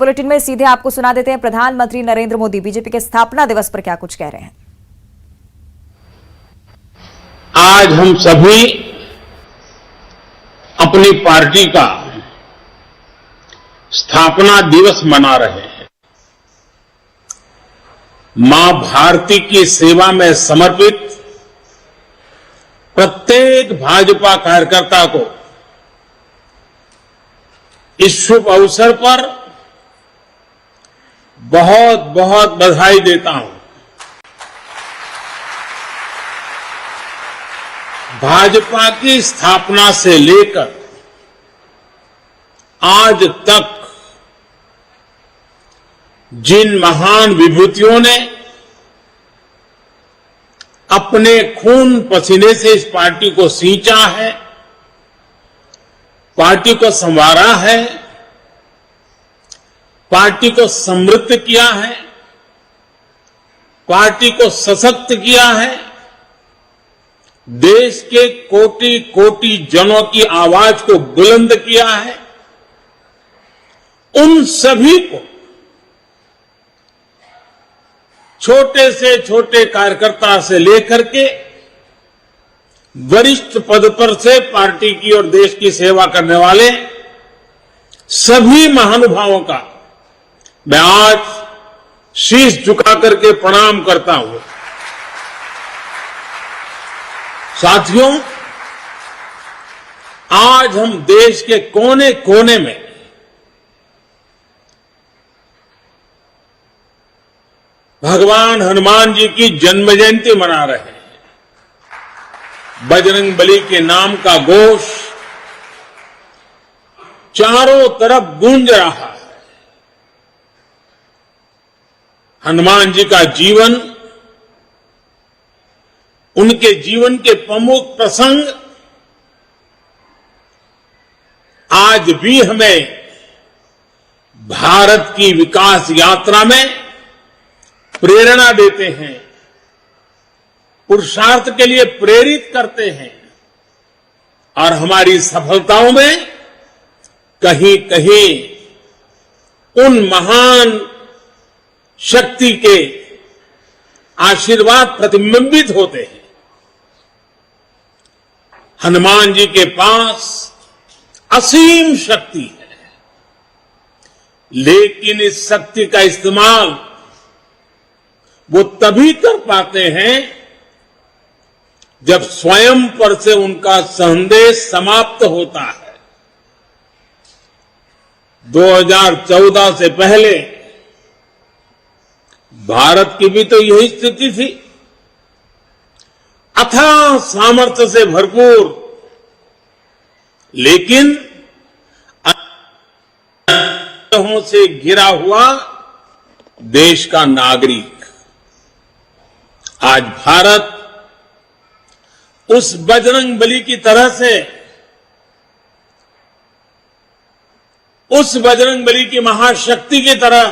Bulletin में सीधे आपको सुना देते हैं प्रधानमंत्री नरेंद्र मोदी बीजेपी के स्थापना दिवस पर क्या कुछ कह रहे हैं। आज हम सभी अपनी पार्टी का स्थापना दिवस मना रहे हैं। मां भारती की सेवा में समर्पित प्रत्येक भाजपा कार्यकर्ता को इस शुभ अवसर पर बहुत बहुत बधाई देता हूं। भाजपा की स्थापना से लेकर आज तक जिन महान विभूतियों ने अपने खून पसीने से इस पार्टी को सींचा है, पार्टी को संवारा है, पार्टी को समृद्ध किया है, पार्टी को सशक्त किया है, देश के कोटि कोटि जनों की आवाज को बुलंद किया है, उन सभी को छोटे से छोटे कार्यकर्ता से लेकर के वरिष्ठ पद पर से पार्टी की और देश की सेवा करने वाले सभी महानुभावों का मैं आज शीश झुका करके प्रणाम करता हूं। साथियों, आज हम देश के कोने कोने में भगवान हनुमान जी की जन्म जयंती मना रहे हैं। बजरंग बली के नाम का घोष चारों तरफ गूंज रहा है। हनुमान जी का जीवन, उनके जीवन के प्रमुख प्रसंग आज भी हमें भारत की विकास यात्रा में प्रेरणा देते हैं, पुरुषार्थ के लिए प्रेरित करते हैं और हमारी सफलताओं में कहीं कहीं उन महान शक्ति के आशीर्वाद प्रतिबिंबित होते हैं। हनुमान जी के पास असीम शक्ति है, लेकिन इस शक्ति का इस्तेमाल वो तभी कर पाते हैं जब स्वयं पर से उनका संदेश समाप्त होता है। 2014 से पहले भारत की भी तो यही स्थिति थी। अथाह सामर्थ्य से भरपूर, लेकिन से घिरा हुआ देश का नागरिक। आज भारत उस बजरंग बली की तरह से, उस बजरंग बली की महाशक्ति की तरह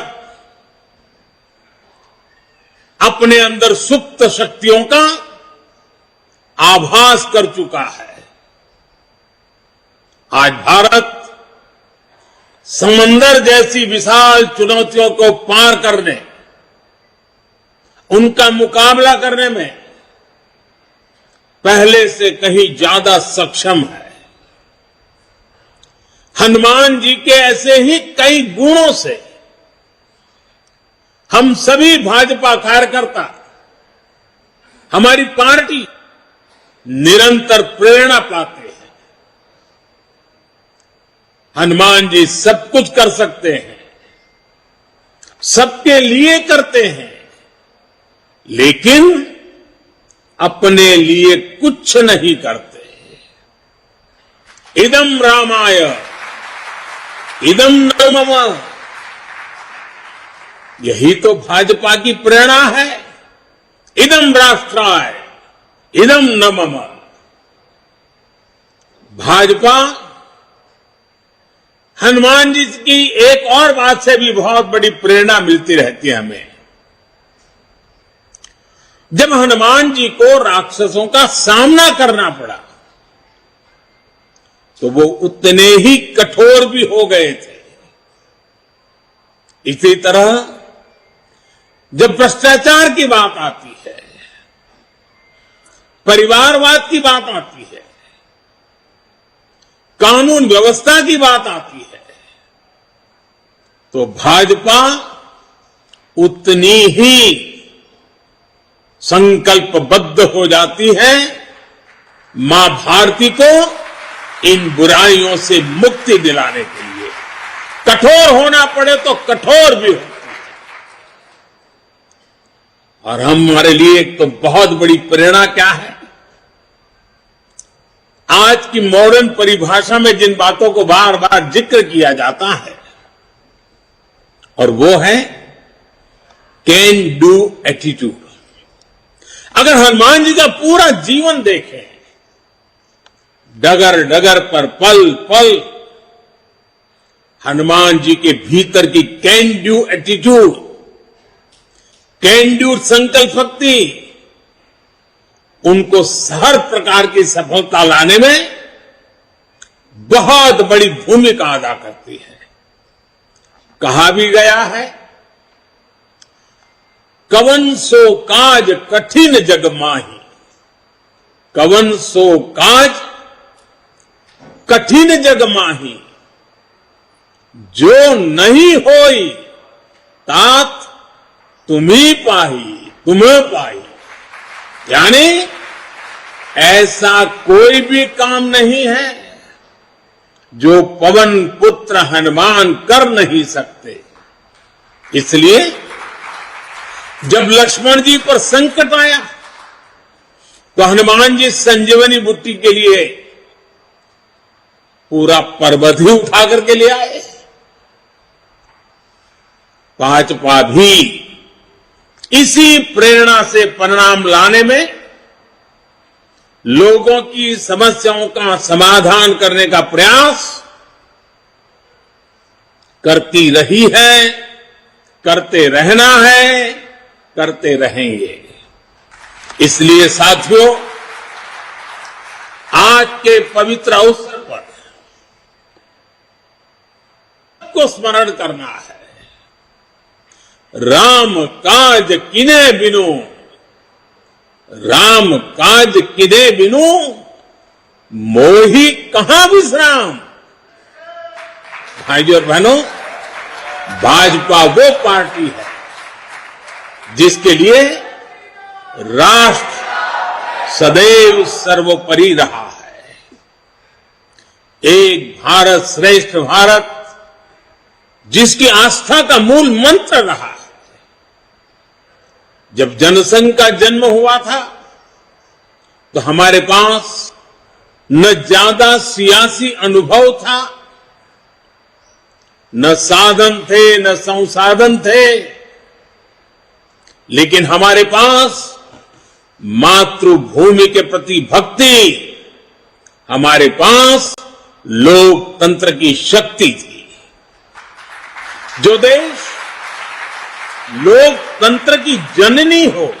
अपने अंदर सुप्त शक्तियों का आभास कर चुका है। आज भारत समंदर जैसी विशाल चुनौतियों को पार करने, उनका मुकाबला करने में पहले से कहीं ज्यादा सक्षम है। हनुमान जी के ऐसे ही कई गुणों से हम सभी भाजपा कार्यकर्ता, हमारी पार्टी निरंतर प्रेरणा पाते हैं। हनुमान जी सब कुछ कर सकते हैं, सबके लिए करते हैं, लेकिन अपने लिए कुछ नहीं करते। इदम रामाय इदम न मम, यही तो भाजपा की प्रेरणा है। इदम राष्ट्राय इदम न मम। भाजपा हनुमान जी की एक और बात से भी बहुत बड़ी प्रेरणा मिलती रहती है हमें। जब हनुमान जी को राक्षसों का सामना करना पड़ा तो वो उतने ही कठोर भी हो गए थे। इसी तरह जब भ्रष्टाचार की बात आती है, परिवारवाद की बात आती है, कानून व्यवस्था की बात आती है, तो भाजपा उतनी ही संकल्पबद्ध हो जाती है मां भारती को इन बुराइयों से मुक्ति दिलाने के लिए। कठोर होना पड़े तो कठोर भी होती है। और हमारे लिए एक तो बहुत बड़ी प्रेरणा क्या है, आज की मॉडर्न परिभाषा में जिन बातों को बार बार जिक्र किया जाता है, और वो है कैन डू एटीट्यूड। अगर हनुमान जी का पूरा जीवन देखें, डगर डगर पर पल पल हनुमान जी के भीतर की can do attitude, can do संकल्प शक्ति उनको हर प्रकार की सफलता लाने में बहुत बड़ी भूमिका अदा करती है। कहा भी गया है, कवन सो काज कठिन जग माही, कवन सो काज कठिन जग माही, जो नहीं होई तात तुम्ही पाही, तुम्हें पाई। यानी ऐसा कोई भी काम नहीं है जो पवन पुत्र हनुमान कर नहीं सकते। इसलिए जब लक्ष्मण जी पर संकट आया तो हनुमान जी संजीवनी बूटी के लिए पूरा पर्वत ही उठा करके ले आए। भाजपा भी इसी प्रेरणा से परिणाम लाने में, लोगों की समस्याओं का समाधान करने का प्रयास करती रही है, करते रहना है, करते रहेंगे। इसलिए साथियों, आज के पवित्र अवसर पर को स्मरण करना है, राम काज किने बिनु, राम काज किने बिनु मोहि कहां विश्राम। भाइयों और बहनों, भाजपा वो पार्टी है जिसके लिए राष्ट्र सदैव सर्वोपरि रहा है। एक भारत श्रेष्ठ भारत जिसकी आस्था का मूल मंत्र रहा है। जब जनसंघ का जन्म हुआ था तो हमारे पास न ज्यादा सियासी अनुभव था, न साधन थे, न संसाधन थे, लेकिन हमारे पास मातृभूमि के प्रति भक्ति, हमारे पास लोकतंत्र की शक्ति थी। जो देश लोकतंत्र की जननी हो,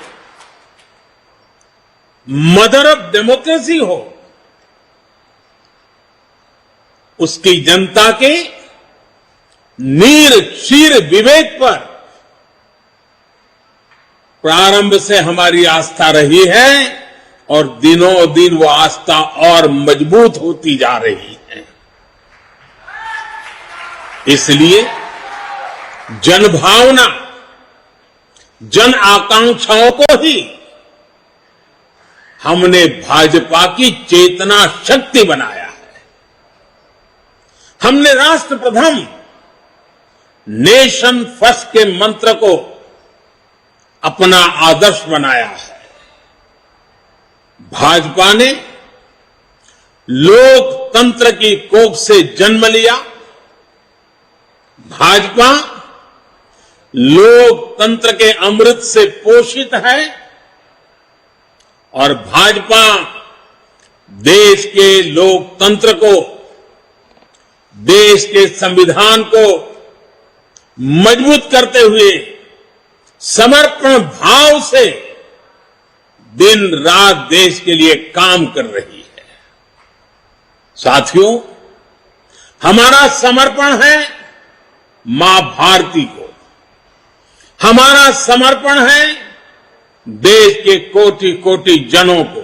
मदर ऑफ डेमोक्रेसी हो, उसकी जनता के नीर क्षीर विवेक पर प्रारंभ से हमारी आस्था रही है और दिनों दिन वो आस्था और मजबूत होती जा रही है। इसलिए जनभावना, जन आकांक्षाओं को ही हमने भाजपा की चेतना शक्ति बनाया है। हमने राष्ट्र प्रथम, नेशन फर्स्ट के मंत्र को अपना आदर्श बनाया है। भाजपा ने लोकतंत्र की कोख से जन्म लिया। भाजपा लोकतंत्र के अमृत से पोषित है और भाजपा देश के लोकतंत्र को, देश के संविधान को मजबूत करते हुए समर्पण भाव से दिन रात देश के लिए काम कर रही है। साथियों, हमारा समर्पण है मां भारती को, हमारा समर्पण है देश के कोटि कोटि जनों को,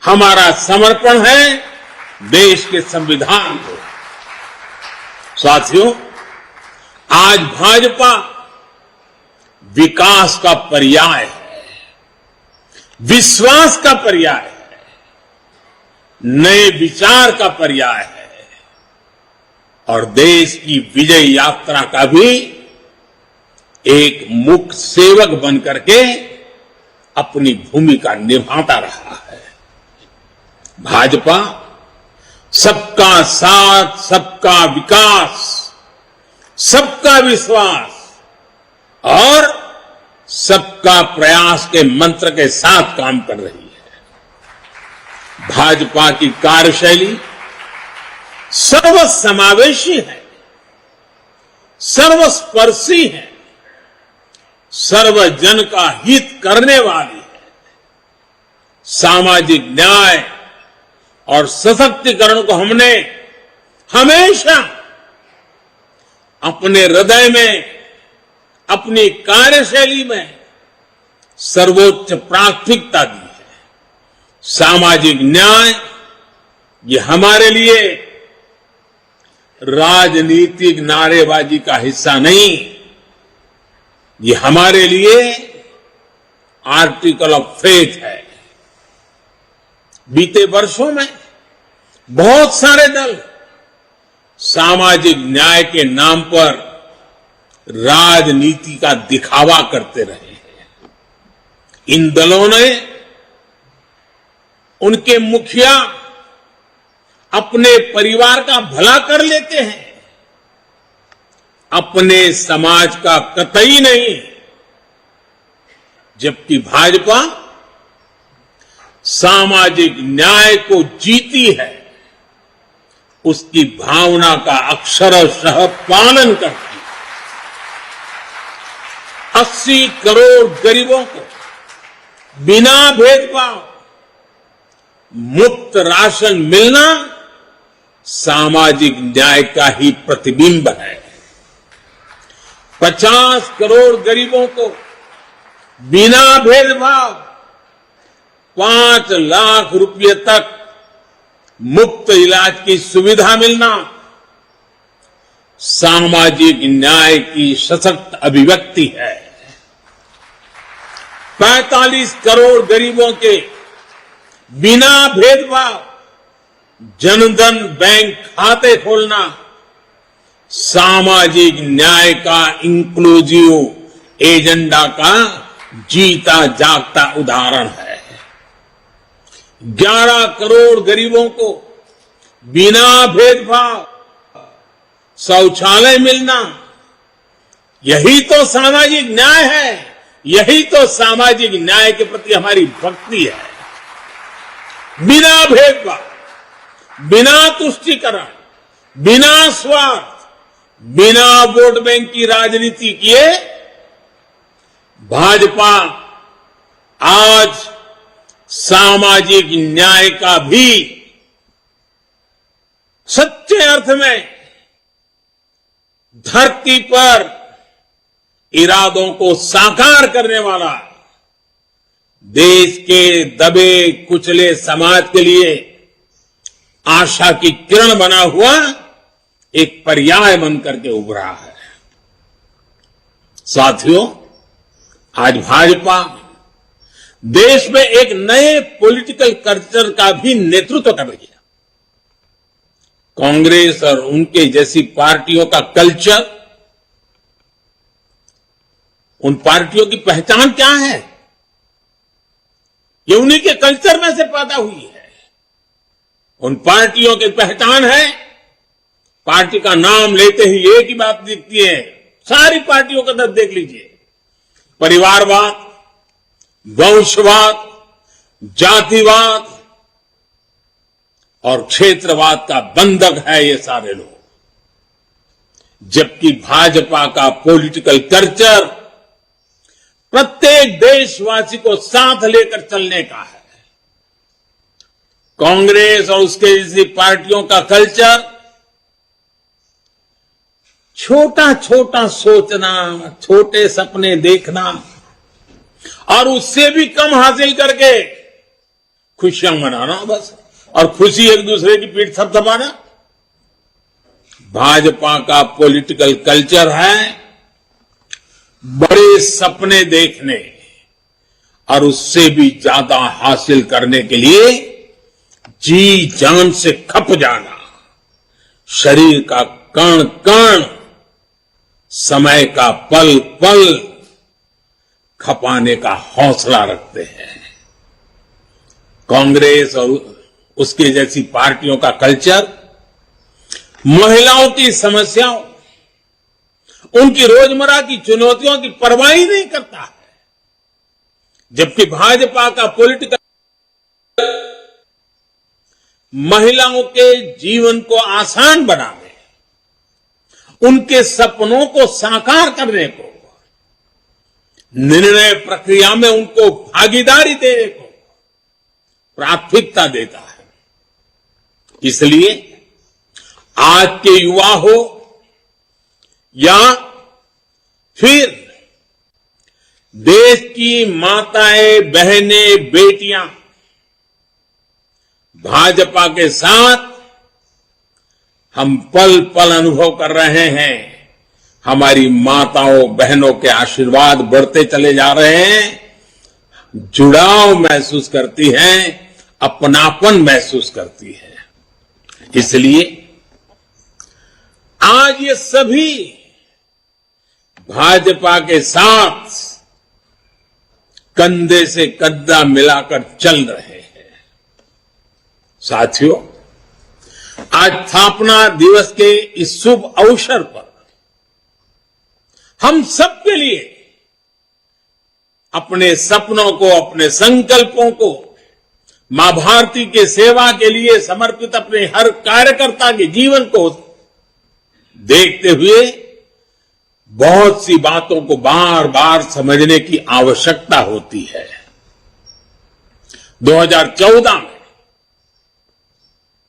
हमारा समर्पण है देश के संविधान को। साथियों, आज भाजपा विकास का पर्याय है, विश्वास का पर्याय है, नए विचार का पर्याय है और देश की विजय यात्रा का भी एक मुख्य सेवक बनकर के अपनी भूमिका निभाता रहा है। भाजपा सबका साथ, सबका विकास, सबका विश्वास और सबका प्रयास के मंत्र के साथ काम कर रही है। भाजपा की कार्यशैली सर्वसमावेशी है, सर्वस्पर्शी है, सर्वजन का हित करने वाली है। सामाजिक न्याय और सशक्तिकरण को हमने हमेशा अपने हृदय में, अपनी कार्यशैली में सर्वोच्च प्राथमिकता दी है। सामाजिक न्याय ये हमारे लिए राजनीतिक नारेबाजी का हिस्सा नहीं, ये हमारे लिए आर्टिकल ऑफ फेथ है। बीते वर्षों में बहुत सारे दल सामाजिक न्याय के नाम पर राजनीति का दिखावा करते रहे हैं। इन दलों ने, उनके मुखिया अपने परिवार का भला कर लेते हैं, अपने समाज का कतई नहीं, जबकि भाजपा सामाजिक न्याय को जीती है, उसकी भावना का अक्षरशः पालन करती है। 80 करोड़ गरीबों को बिना भेदभाव मुफ्त राशन मिलना सामाजिक न्याय का ही प्रतिबिंब है। 50 करोड़ गरीबों को बिना भेदभाव 5 लाख रुपए तक मुफ्त इलाज की सुविधा मिलना सामाजिक न्याय की सशक्त अभिव्यक्ति है। 45 करोड़ गरीबों के बिना भेदभाव जनधन बैंक खाते खोलना सामाजिक न्याय का इंक्लूसिव एजेंडा का जीता जागता उदाहरण है। 11 करोड़ गरीबों को बिना भेदभाव शौचालय मिलना, यही तो सामाजिक न्याय है, यही तो सामाजिक न्याय के प्रति हमारी भक्ति है। बिना भेदभाव, बिना तुष्टीकरण, बिना स्वार्थ, बिना वोट बैंक की राजनीति किए भाजपा आज सामाजिक न्याय का भी सच्चे अर्थ में धरती पर इरादों को साकार करने वाला, देश के दबे कुचले समाज के लिए आशा की किरण बना हुआ एक पर्याय बनकर के उभरा है। साथियों, आज भाजपा देश में एक नए पॉलिटिकल कल्चर का भी नेतृत्व कर रही है। कांग्रेस और उनके जैसी पार्टियों का कल्चर, उन पार्टियों की पहचान क्या है? ये उन्हीं के कल्चर में से पैदा हुई है। उन पार्टियों की पहचान है, पार्टी का नाम लेते ही एक ही बात दिखती है, सारी पार्टियों का दर्द देख लीजिए, परिवारवाद, वंशवाद, जातिवाद और क्षेत्रवाद का बंधक है ये सारे लोग। जबकि भाजपा का पॉलिटिकल कल्चर प्रत्येक देशवासी को साथ लेकर चलने का है। कांग्रेस और उसके जैसी पार्टियों का कल्चर छोटा छोटा सोचना, छोटे सपने देखना और उससे भी कम हासिल करके खुशियां मनाना बस, और खुशी एक दूसरे की पीठ थपथपाना। भाजपा का पॉलिटिकल कल्चर है बड़े सपने देखने और उससे भी ज्यादा हासिल करने के लिए जी जान से खप जाना, शरीर का कण कण, समय का पल पल खपाने का हौसला रखते हैं। कांग्रेस और उसके जैसी पार्टियों का कल्चर महिलाओं की समस्याओं, उनकी रोजमर्रा की चुनौतियों की परवाह ही नहीं करता है, जबकि भाजपा का पॉलिटिकल महिलाओं के जीवन को आसान बनाने, उनके सपनों को साकार करने को, निर्णय प्रक्रिया में उनको भागीदारी देने को प्राथमिकता देता है। इसलिए आज के युवा हो या फिर देश की माताएं, बहनें, बेटियां भाजपा के साथ हम पल पल अनुभव कर रहे हैं। हमारी माताओं बहनों के आशीर्वाद बढ़ते चले जा रहे हैं, जुड़ाव महसूस करती हैं, अपनापन महसूस करती है। इसलिए आज ये सभी भाजपा के साथ कंधे से कंधा मिलाकर चल रहे हैं। साथियों, आज स्थापना दिवस के इस शुभ अवसर पर हम सबके लिए अपने सपनों को, अपने संकल्पों को, मां भारती के सेवा के लिए समर्पित अपने हर कार्यकर्ता के जीवन को देखते हुए बहुत सी बातों को बार बार समझने की आवश्यकता होती है। 2014 में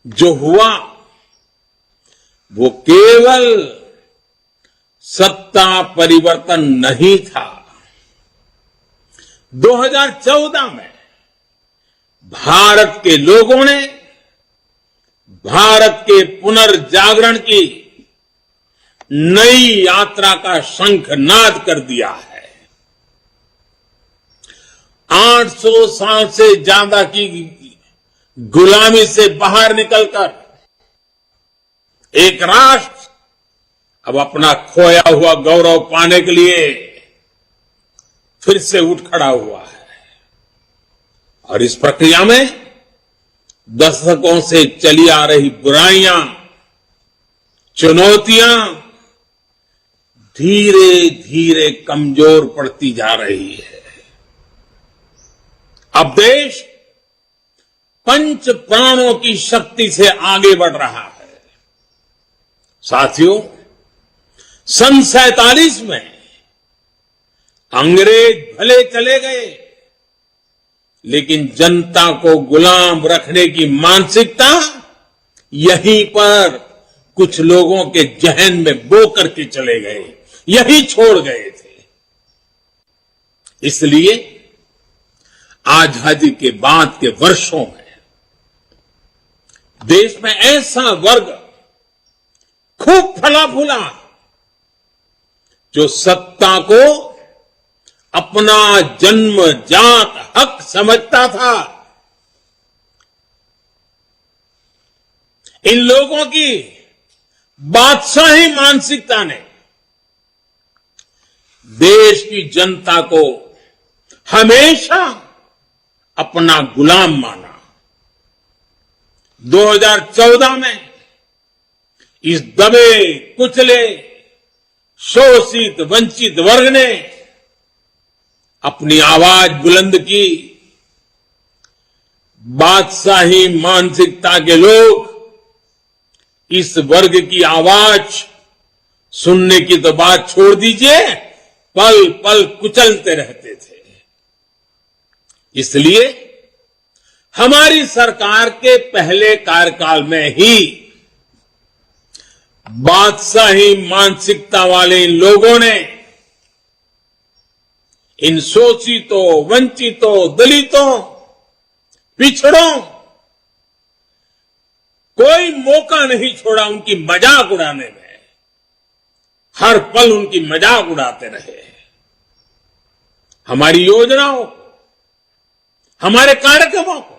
जो हुआ वो केवल सत्ता परिवर्तन नहीं था। 2014 में भारत के लोगों ने भारत के पुनर्जागरण की नई यात्रा का शंखनाद कर दिया है। 800 साल से ज्यादा की गुलामी से बाहर निकलकर एक राष्ट्र अब अपना खोया हुआ गौरव पाने के लिए फिर से उठ खड़ा हुआ है। और इस प्रक्रिया में दशकों से चली आ रही बुराइयां, चुनौतियां धीरे धीरे कमजोर पड़ती जा रही है। अब देश पंच प्राणों की शक्ति से आगे बढ़ रहा है। साथियों, सन 47 में अंग्रेज भले चले गए, लेकिन जनता को गुलाम रखने की मानसिकता यहीं पर कुछ लोगों के जहन में बो करके चले गए, यही छोड़ गए थे। इसलिए आजादी के बाद के वर्षों में देश में ऐसा वर्ग खूब फला फूला जो सत्ता को अपना जन्मजात हक समझता था। इन लोगों की बादशाही मानसिकता ने देश की जनता को हमेशा अपना गुलाम माना। 2014 में इस दबे कुचले शोषित वंचित वर्ग ने अपनी आवाज बुलंद की। बादशाही मानसिकता के लोग इस वर्ग की आवाज सुनने की तो बात छोड़ दीजिए, पल पल कुचलते रहते थे। इसलिए हमारी सरकार के पहले कार्यकाल में ही बादशाही मानसिकता वाले इन लोगों ने इन शोषितों, वंचितों, दलितों, पिछड़ों कोई मौका नहीं छोड़ा उनकी मजाक उड़ाने में। हर पल उनकी मजाक उड़ाते रहे। हमारी योजनाओं को, हमारे कार्यक्रमों को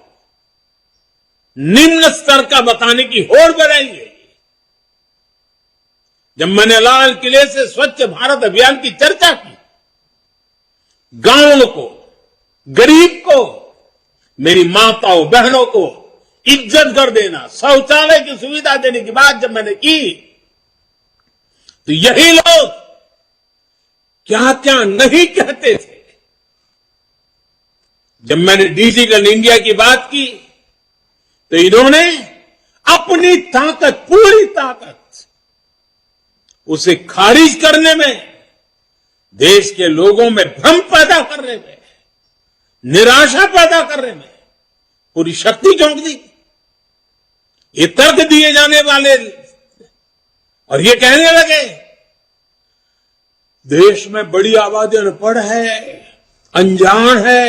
निम्न स्तर का बताने की होड़ बढ़ाई गई। जब मैंने लाल किले से स्वच्छ भारत अभियान की चर्चा की, गांवों को, गरीब को, मेरी माताओं बहनों को इज्जत कर देना, शौचालय की सुविधा देने की बात जब मैंने की, तो यही लोग क्या क्या नहीं कहते थे। जब मैंने डिजिटल इंडिया की बात की तो इन्होंने अपनी ताकत, पूरी ताकत उसे खारिज करने में, देश के लोगों में भ्रम पैदा करने में, निराशा पैदा करने में पूरी शक्ति झोंक दी। ये तर्क दिए जाने वाले और ये कहने लगे देश में बड़ी आबादी अनपढ़ है, अनजान है,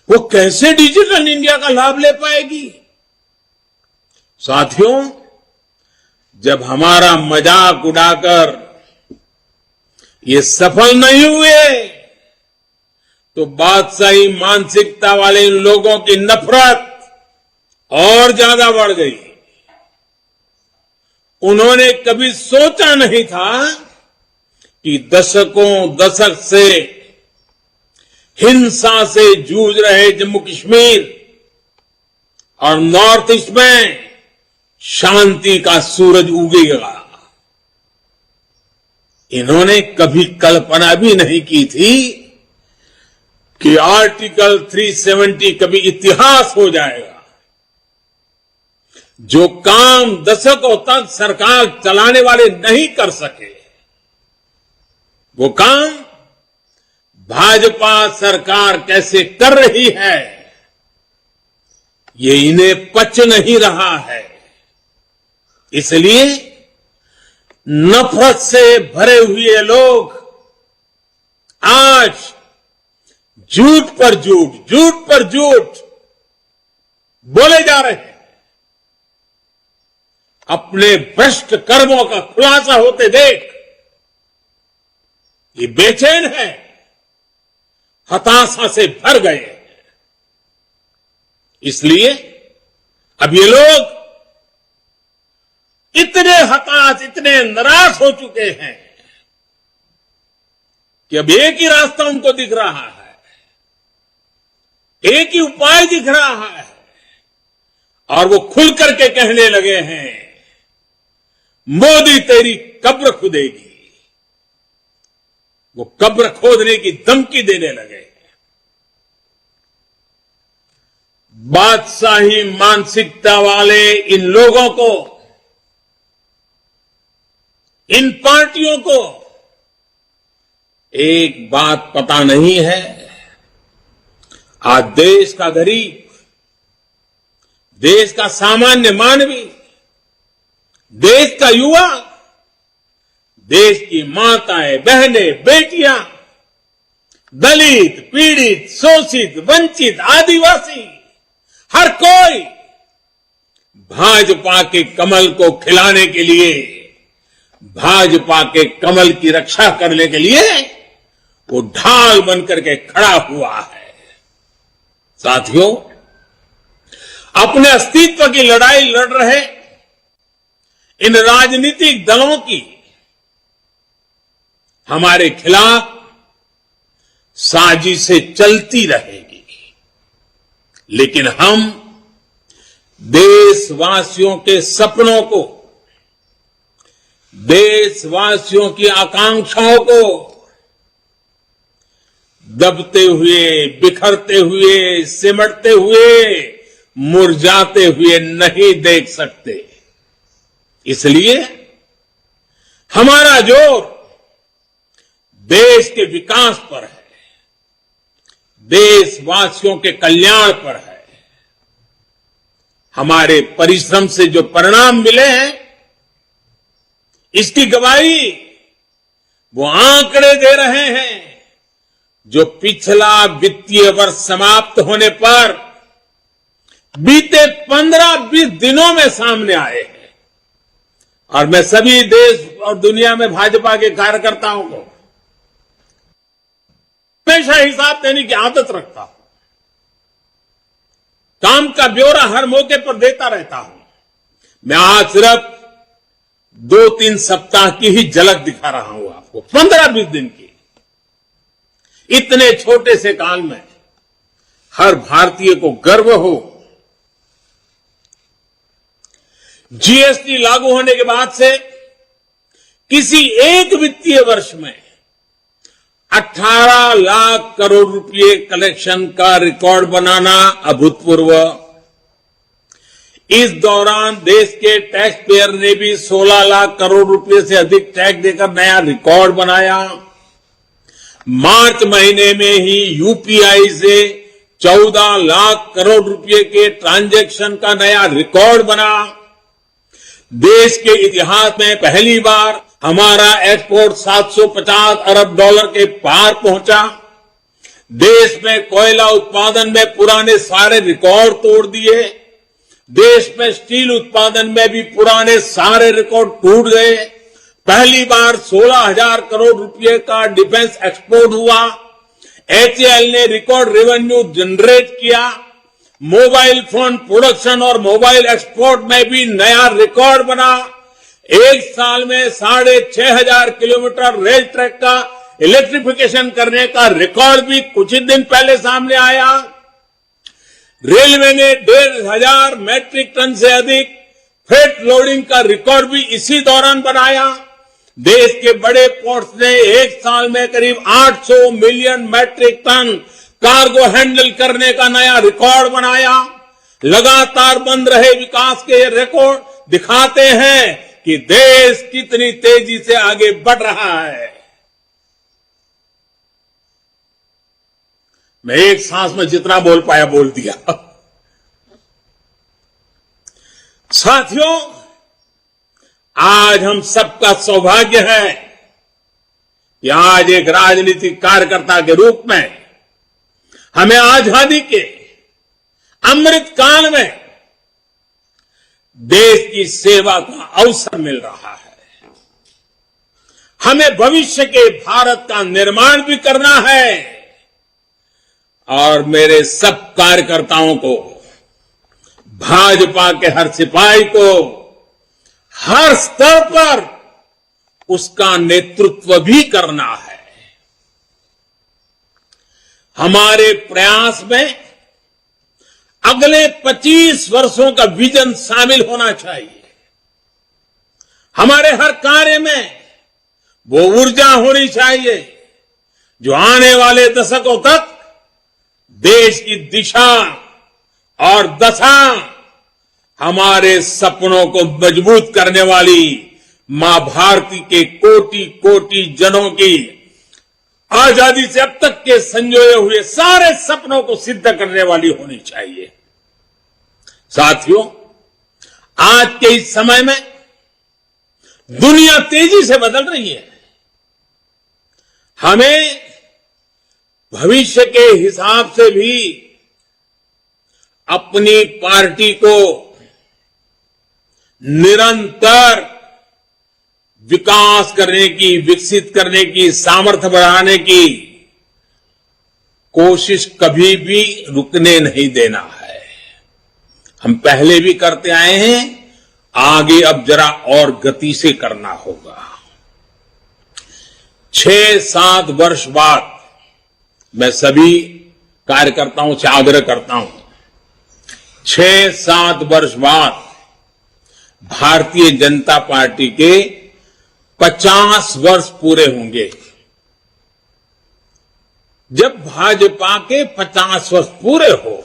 वो कैसे डिजिटल इंडिया का लाभ ले पाएगी। साथियों, जब हमारा मजाक उड़ाकर ये सफल नहीं हुए तो बादशाही मानसिकता वाले इन लोगों की नफरत और ज्यादा बढ़ गई। उन्होंने कभी सोचा नहीं था कि दशक से हिंसा से जूझ रहे जम्मू कश्मीर और नॉर्थ ईस्ट में शांति का सूरज उगेगा। इन्होंने कभी कल्पना भी नहीं की थी कि आर्टिकल 370 कभी इतिहास हो जाएगा। जो काम दशकों तक सरकार चलाने वाले नहीं कर सके, वो काम भाजपा सरकार कैसे कर रही है, ये इन्हें पच नहीं रहा है। इसलिए नफरत से भरे हुए लोग आज झूठ पर झूठ, झूठ पर झूठ बोले जा रहे हैं। अपने भ्रष्ट कर्मों का खुलासा होते देख ये बेचैन है, हताशा से भर गए हैं। इसलिए अब ये लोग इतने हताश, इतने निराश हो चुके हैं कि अब एक ही रास्ता उनको दिख रहा है, एक ही उपाय दिख रहा है, और वो खुल करके कहने लगे हैं, मोदी तेरी कब्र खुदेगी। वो कब्र खोदने की धमकी देने लगे। बादशाही मानसिकता वाले इन लोगों को, इन पार्टियों को एक बात पता नहीं है। आज देश का गरीब, देश का सामान्य मानवी, देश का युवा, देश की माताएं, बहनें, बेटियां, दलित, पीड़ित, शोषित, वंचित, आदिवासी, हर कोई भाजपा के कमल को खिलाने के लिए, भाजपा के कमल की रक्षा करने के लिए वो ढाल बनकर के खड़ा हुआ है। साथियों, अपने अस्तित्व की लड़ाई लड़ रहे इन राजनीतिक दलों की हमारे खिलाफ साजिशें चलती रहेगी, लेकिन हम देशवासियों के सपनों को, देशवासियों की आकांक्षाओं को दबते हुए, बिखरते हुए, सिमटते हुए, मुरझाते हुए नहीं देख सकते। इसलिए हमारा जोर देश के विकास पर है, देशवासियों के कल्याण पर है। हमारे परिश्रम से जो परिणाम मिले हैं, इसकी गवाही वो आंकड़े दे रहे हैं जो पिछला वित्तीय वर्ष समाप्त होने पर बीते 15-20 दिनों में सामने आए हैं। और मैं सभी देश और दुनिया में भाजपा के कार्यकर्ताओं को हमेशा हिसाब देने की आदत रखता हूं। काम का ब्यौरा हर मौके पर देता रहता हूं। मैं आज सिर्फ 2-3 सप्ताह की ही झलक दिखा रहा हूं आपको, 15-20 दिन की। इतने छोटे से काल में हर भारतीय को गर्व हो। जीएसटी लागू होने के बाद से किसी एक वित्तीय वर्ष में 18 लाख करोड़ रुपए कलेक्शन का रिकॉर्ड बनाना अभूतपूर्व। इस दौरान देश के टैक्स पेयर ने भी 16 लाख करोड़ रुपए से अधिक टैक्स देकर नया रिकॉर्ड बनाया। मार्च महीने में ही यूपीआई से 14 लाख करोड़ रुपए के ट्रांजैक्शन का नया रिकॉर्ड बना। देश के इतिहास में पहली बार हमारा एक्सपोर्ट 750 अरब डॉलर के पार पहुंचा। देश में कोयला उत्पादन में पुराने सारे रिकॉर्ड तोड़ दिए। देश में स्टील उत्पादन में भी पुराने सारे रिकॉर्ड टूट गए। पहली बार 16,000 करोड़ रुपए का डिफेंस एक्सपोर्ट हुआ। एचएएल ने रिकॉर्ड रेवेन्यू जनरेट किया। मोबाइल फोन प्रोडक्शन और मोबाइल एक्सपोर्ट में भी नया रिकॉर्ड बना। एक साल में 6,500 किलोमीटर रेल ट्रैक का इलेक्ट्रिफिकेशन करने का रिकॉर्ड भी कुछ ही दिन पहले सामने आया। रेलवे ने 1,500 मैट्रिक टन से अधिक फ्रेट लोडिंग का रिकॉर्ड भी इसी दौरान बनाया। देश के बड़े पोर्ट्स ने एक साल में करीब 800 million metric ton cargo handle करने का नया रिकॉर्ड बनाया। लगातार बन रहे विकास के ये रिकॉर्ड दिखाते हैं कि देश कितनी तेजी से आगे बढ़ रहा है। मैं एक सांस में जितना बोल पाया बोल दिया। साथियों, आज हम सबका सौभाग्य है कि आज एक राजनीतिक कार्यकर्ता के रूप में हमें आजादी के अमृत काल में देश की सेवा का अवसर मिल रहा है। हमें भविष्य के भारत का निर्माण भी करना है और मेरे सब कार्यकर्ताओं को, भाजपा के हर सिपाही को हर स्तर पर उसका नेतृत्व भी करना है। हमारे प्रयास में अगले 25 वर्षों का विजन शामिल होना चाहिए। हमारे हर कार्य में वो ऊर्जा होनी चाहिए जो आने वाले दशकों तक देश की दिशा और दशा, हमारे सपनों को मजबूत करने वाली मां भारती के कोटि कोटि जनों की आजादी से अब तक के संजोए हुए सारे सपनों को सिद्ध करने वाली होनी चाहिए। साथियों, आज के इस समय में दुनिया तेजी से बदल रही है। हमें भविष्य के हिसाब से भी अपनी पार्टी को निरंतर विकास करने की, विकसित करने की, सामर्थ्य बढ़ाने की कोशिश कभी भी रुकने नहीं देना है। हम पहले भी करते आए हैं, आगे अब जरा और गति से करना होगा। 6-7 वर्ष बाद मैं सभी कार्यकर्ताओं से आग्रह करता हूं, 6-7 वर्ष बाद भारतीय जनता पार्टी के 50 वर्ष पूरे होंगे। जब भाजपा के 50 वर्ष पूरे हो,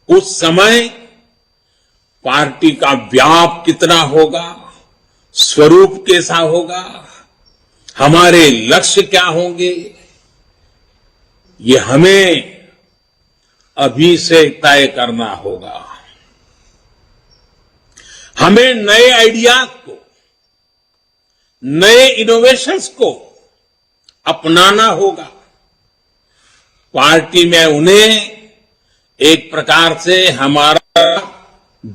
उस समय पार्टी का व्याप कितना होगा, स्वरूप कैसा होगा, हमारे लक्ष्य क्या होंगे, ये हमें अभी से तय करना होगा। हमें नए आइडियाज को, नए इनोवेशंस को अपनाना होगा। पार्टी में उन्हें एक प्रकार से हमारा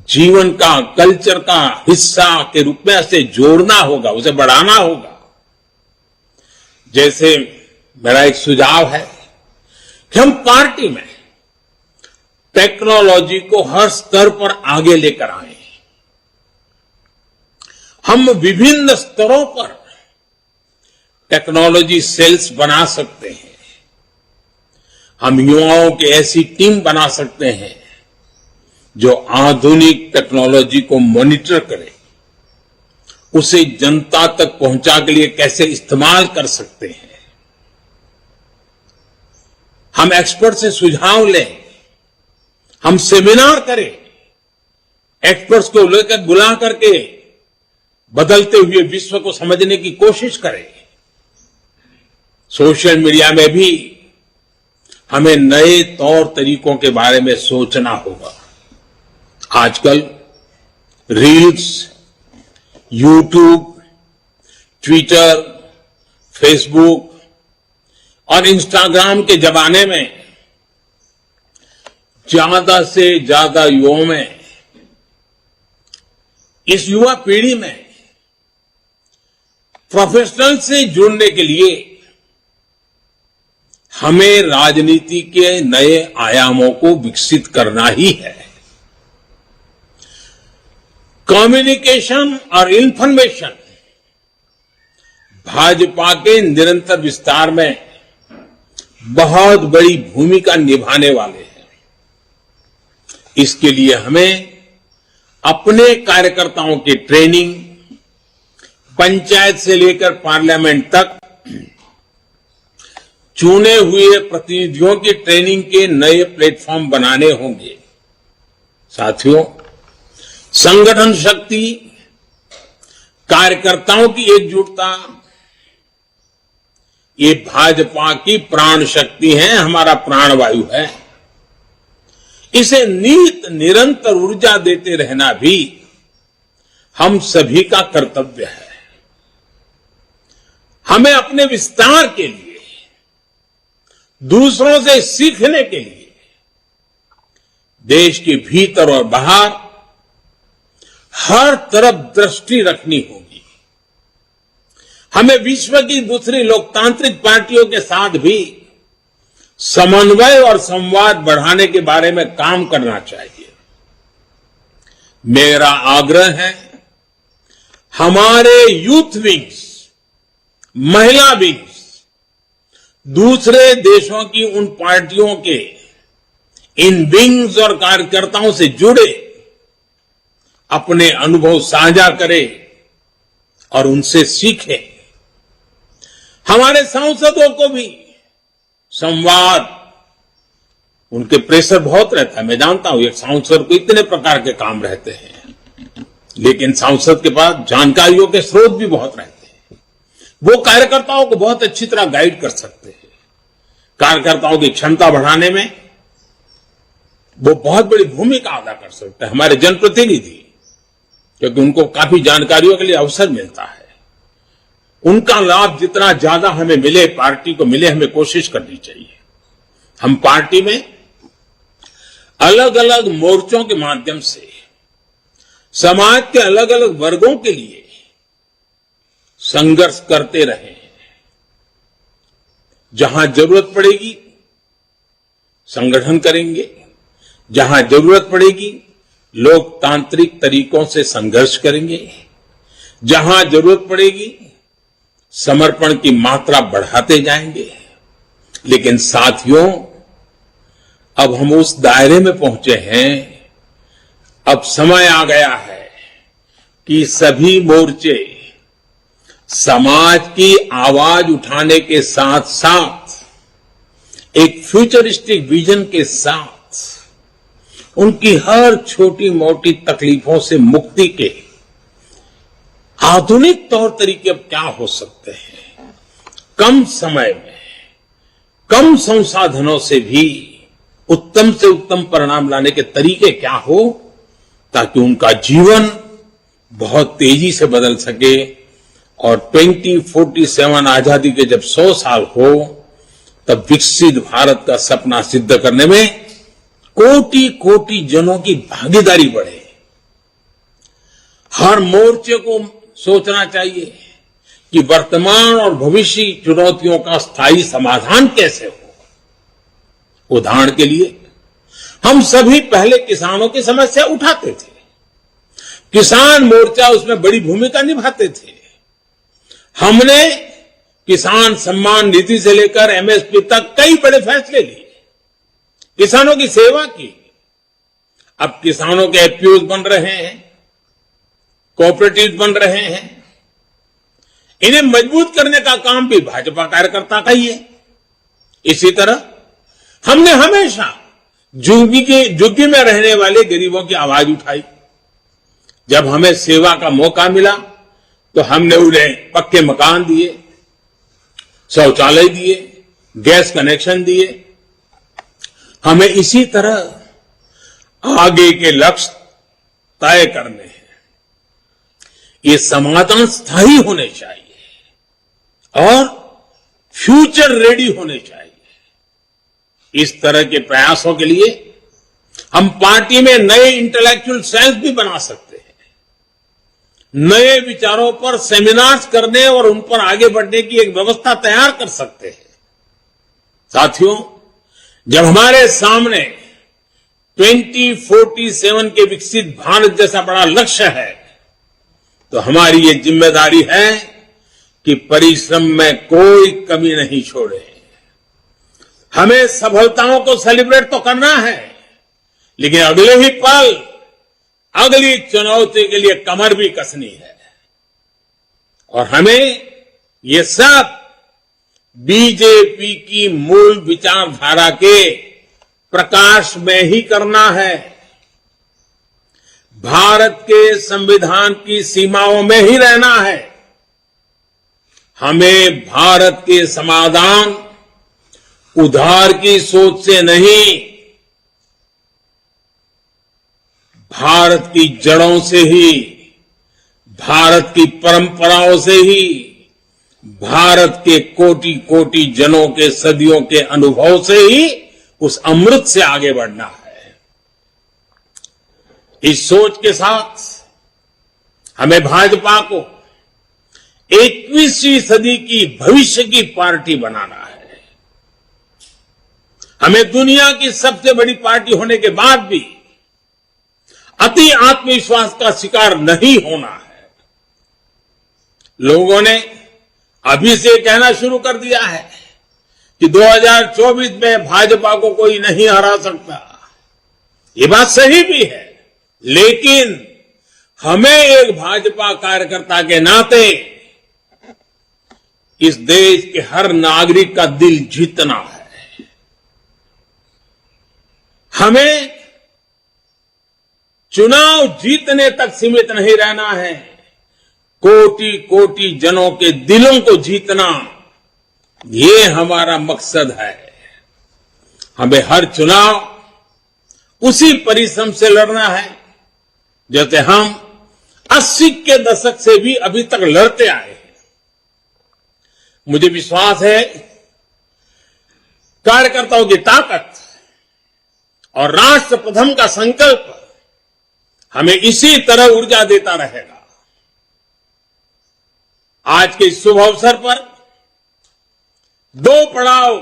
जीवन का, कल्चर का हिस्सा के रूप में ऐसे जोड़ना होगा, उसे बढ़ाना होगा। जैसे मेरा एक सुझाव है कि हम पार्टी में टेक्नोलॉजी को हर स्तर पर आगे लेकर आए। हम विभिन्न स्तरों पर टेक्नोलॉजी सेल्स बना सकते हैं। हम युवाओं की ऐसी टीम बना सकते हैं जो आधुनिक टेक्नोलॉजी को मॉनिटर करे, उसे जनता तक पहुंचा के लिए कैसे इस्तेमाल कर सकते हैं। हम एक्सपर्ट से सुझाव लें, हम सेमिनार करें, एक्सपर्ट्स को लेकर बुला करके बदलते हुए विश्व को समझने की कोशिश करें। सोशल मीडिया में भी हमें नए तौर तरीकों के बारे में सोचना होगा। आजकल रील्स, यूट्यूब, ट्विटर, फेसबुक और इंस्टाग्राम के जमाने में ज्यादा से ज्यादा युवाओं में, इस युवा पीढ़ी में प्रोफेशनल से जुड़ने के लिए हमें राजनीति के नए आयामों को विकसित करना ही है। कम्युनिकेशन और इंफॉर्मेशन भाजपा के निरंतर विस्तार में बहुत बड़ी भूमिका निभाने वाले हैं। इसके लिए हमें अपने कार्यकर्ताओं की ट्रेनिंग, पंचायत से लेकर पार्लियामेंट तक चुने हुए प्रतिनिधियों की ट्रेनिंग के नए प्लेटफॉर्म बनाने होंगे। साथियों, संगठन शक्ति, कार्यकर्ताओं की एकजुटता, ये भाजपा की प्राण शक्ति है, हमारा प्राणवायु है। इसे नित निरंतर ऊर्जा देते रहना भी हम सभी का कर्तव्य है। हमें अपने विस्तार के लिए, दूसरों से सीखने के लिए देश के भीतर और बाहर हर तरफ दृष्टि रखनी होगी। हमें विश्व की दूसरी लोकतांत्रिक पार्टियों के साथ भी समन्वय और संवाद बढ़ाने के बारे में काम करना चाहिए। मेरा आग्रह है, हमारे यूथ विंग्स, महिला विंग्स दूसरे देशों की उन पार्टियों के इन विंग्स और कार्यकर्ताओं से जुड़े, अपने अनुभव साझा करें और उनसे सीखें। हमारे सांसदों को भी संवाद, उनके प्रेशर बहुत रहता है, मैं जानता हूं। एक सांसद को इतने प्रकार के काम रहते हैं, लेकिन सांसद के पास जानकारियों के स्रोत भी बहुत रहते हैं। वो कार्यकर्ताओं को बहुत अच्छी तरह गाइड कर सकते हैं। कार्यकर्ताओं की क्षमता बढ़ाने में वो बहुत बड़ी भूमिका अदा कर सकते हैं, हमारे जनप्रतिनिधि, क्योंकि उनको काफी जानकारियों के लिए अवसर मिलता है। उनका लाभ जितना ज्यादा हमें मिले, पार्टी को मिले, हमें कोशिश करनी चाहिए। हम पार्टी में अलग अलग मोर्चों के माध्यम से समाज के अलग अलग वर्गों के लिए संघर्ष करते रहे। जहां जरूरत पड़ेगी संगठन करेंगे, जहां जरूरत पड़ेगी लोकतांत्रिक तरीकों से संघर्ष करेंगे, जहां जरूरत पड़ेगी समर्पण की मात्रा बढ़ाते जाएंगे। लेकिन साथियों, अब हम उस दायरे में पहुंचे हैं, अब समय आ गया है कि सभी मोर्चे समाज की आवाज उठाने के साथ साथ एक फ्यूचरिस्टिक विजन के साथ उनकी हर छोटी मोटी तकलीफों से मुक्ति के आधुनिक तौर तरीके अब क्या हो सकते हैं, कम समय में, कम संसाधनों से भी उत्तम से उत्तम परिणाम लाने के तरीके क्या हो, ताकि उनका जीवन बहुत तेजी से बदल सके और 2047 आजादी के जब 100 साल हो, तब विकसित भारत का सपना सिद्ध करने में कोटि कोटि जनों की भागीदारी बढ़े। हर मोर्चे को सोचना चाहिए कि वर्तमान और भविष्य की चुनौतियों का स्थायी समाधान कैसे हो। उदाहरण के लिए, हम सभी पहले किसानों की समस्या उठाते थे। किसान मोर्चा उसमें बड़ी भूमिका निभाते थे। हमने किसान सम्मान निधि से लेकर एमएसपी तक कई बड़े फैसले लिए, किसानों की सेवा की। अब किसानों के एफपीओ बन रहे हैं, कोऑपरेटिव बन रहे हैं। इन्हें मजबूत करने का काम भी भाजपा कार्यकर्ता का ही है। इसी तरह हमने हमेशा झुग्गी में रहने वाले गरीबों की आवाज उठाई। जब हमें सेवा का मौका मिला तो हमने उन्हें पक्के मकान दिए, शौचालय दिए, गैस कनेक्शन दिए। हमें इसी तरह आगे के लक्ष्य तय करने हैं। ये समाधान स्थायी होने चाहिए और फ्यूचर रेडी होने चाहिए। इस तरह के प्रयासों के लिए हम पार्टी में नए इंटेलेक्चुअल सेल्स भी बना सकते हैं। नए विचारों पर सेमिनार्स करने और उन पर आगे बढ़ने की एक व्यवस्था तैयार कर सकते हैं। साथियों, जब हमारे सामने 2047 के विकसित भारत जैसा बड़ा लक्ष्य है, तो हमारी ये जिम्मेदारी है कि परिश्रम में कोई कमी नहीं छोड़े। हमें सफलताओं को सेलिब्रेट तो करना है, लेकिन अगले ही पल अगली चुनौती के लिए कमर भी कसनी है। और हमें ये सब बीजेपी की मूल विचारधारा के प्रकाश में ही करना है। भारत के संविधान की सीमाओं में ही रहना है। हमें भारत के समाधान उधार की सोच से नहीं, भारत की जड़ों से ही, भारत की परंपराओं से ही, भारत के कोटि कोटि जनों के सदियों के अनुभव से ही, उस अमृत से आगे बढ़ना है। इस सोच के साथ हमें भाजपा को 21वीं सदी की भविष्य की पार्टी बनाना है। हमें दुनिया की सबसे बड़ी पार्टी होने के बाद भी अति आत्मविश्वास का शिकार नहीं होना है। लोगों ने अभी से कहना शुरू कर दिया है कि 2024 में भाजपा को कोई नहीं हरा सकता। ये बात सही भी है, लेकिन हमें एक भाजपा कार्यकर्ता के नाते इस देश के हर नागरिक का दिल जीतना है। हमें चुनाव जीतने तक सीमित नहीं रहना है, कोटि कोटि जनों के दिलों को जीतना, ये हमारा मकसद है। हमें हर चुनाव उसी परिश्रम से लड़ना है जैसे हम 80 के दशक से भी अभी तक लड़ते आए हैं। मुझे विश्वास है कार्यकर्ताओं की ताकत और राष्ट्र प्रथम का संकल्प हमें इसी तरह ऊर्जा देता रहेगा। आज के इस शुभ अवसर पर 2 पड़ाव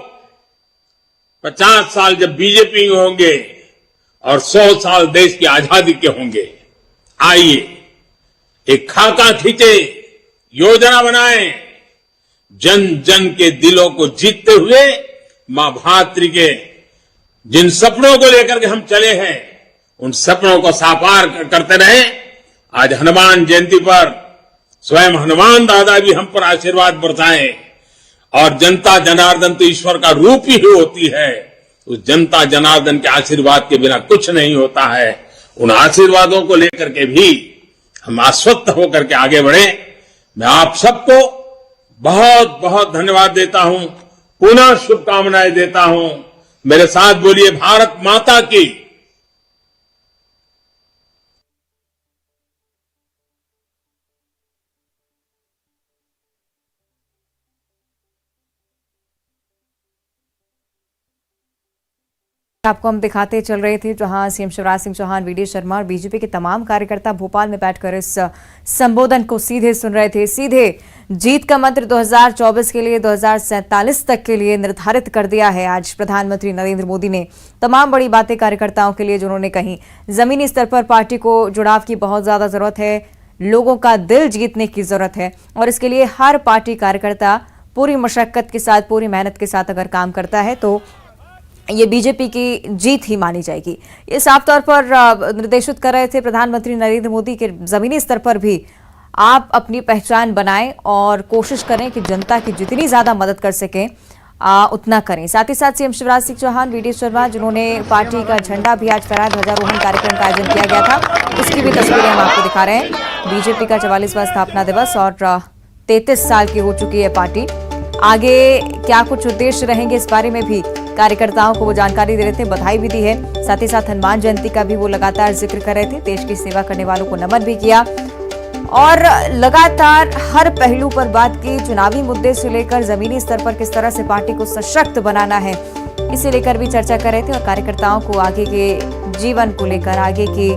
50 साल जब बीजेपी में होंगे और 100 साल देश की आजादी के होंगे। आइए एक खाका खींचे, योजना बनाएं, जन जन के दिलों को जीतते हुए मां भातृ के जिन सपनों को लेकर के हम चले हैं, उन सपनों को साकार करते रहे। आज हनुमान जयंती पर स्वयं हनुमान दादा भी हम पर आशीर्वाद बरसाएं। और जनता जनार्दन तो ईश्वर का रूप ही होती है। उस जनता जनार्दन के आशीर्वाद के बिना कुछ नहीं होता है। उन आशीर्वादों को लेकर के भी हम आश्वस्त होकर के आगे बढ़े। मैं आप सबको बहुत बहुत धन्यवाद देता हूं, पुनः शुभकामनाएं देता हूं। मेरे साथ बोलिए, भारत माता की। आपको हम दिखाते चल रहे थे, जहां सीएम शिवराज सिंह चौहान, वीडी शर्मा और बीजेपी के तमाम कार्यकर्ता भोपाल में बैठकर इस संबोधन को सीधे सुन रहे थे। सीधे जीत का मंत्र 2024 के लिए 2047 तक के लिए निर्धारित कर दिया है। आज प्रधानमंत्री नरेंद्र मोदी ने तमाम बड़ी बातें कार्यकर्ताओं के लिए जिन्होंने कही। जमीनी स्तर पर पार्टी को जुड़ाव की बहुत ज्यादा जरूरत है, लोगों का दिल जीतने की जरूरत है और इसके लिए हर पार्टी कार्यकर्ता पूरी मशक्कत के साथ, पूरी मेहनत के साथ अगर काम करता है तो ये बीजेपी की जीत ही मानी जाएगी। ये साफ तौर पर निर्देशित कर रहे थे प्रधानमंत्री नरेंद्र मोदी के जमीनी स्तर पर भी आप अपनी पहचान बनाएं और कोशिश करें कि जनता की जितनी ज्यादा मदद कर सकें उतना करें। साथ ही साथ सीएम शिवराज सिंह चौहान, वीडी शर्मा, जिन्होंने पार्टी का झंडा भी आज फहराया, ध्वजारोहण कार्यक्रम का आयोजन किया गया था, उसकी भी तस्वीरें हम आपको दिखा रहे हैं। बीजेपी का 44वां स्थापना दिवस और 33 साल की हो चुकी है पार्टी। आगे क्या कुछ उद्देश्य रहेंगे इस बारे में भी कार्यकर्ताओं को वो जानकारी दे रहे थे, बधाई भी दी है। साथ ही साथ हनुमान जयंती का भी वो लगातार जिक्र कर रहे थे, देश की सेवा करने वालों को नमन भी किया और लगातार हर पहलू पर बात की। चुनावी मुद्दे से लेकर जमीनी स्तर पर किस तरह से पार्टी को सशक्त बनाना है, इसे लेकर भी चर्चा कर रहे थे और कार्यकर्ताओं को आगे के जीवन को लेकर, आगे की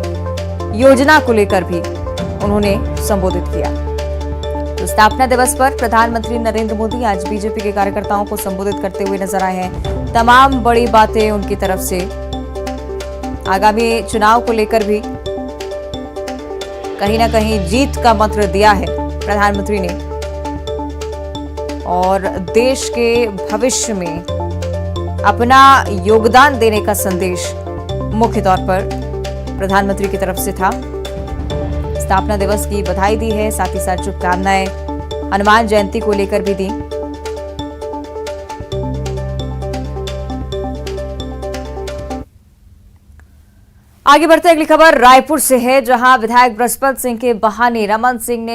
योजना को लेकर भी उन्होंने संबोधित किया। तो स्थापना दिवस पर प्रधानमंत्री नरेंद्र मोदी आज बीजेपी के कार्यकर्ताओं को संबोधित करते हुए नजर आए हैं। तमाम बड़ी बातें उनकी तरफ से आगामी चुनाव को लेकर भी कहीं ना कहीं जीत का मंत्र दिया है प्रधानमंत्री ने और देश के भविष्य में अपना योगदान देने का संदेश मुख्य तौर पर प्रधानमंत्री की तरफ से था। स्थापना दिवस की बधाई दी है, साथ ही साथ शुभकामनाएं हनुमान जयंती को लेकर भी दी। आगे बढ़ते अगली खबर रायपुर से है, जहां विधायक बृहस्पत सिंह के बहाने रमन सिंह ने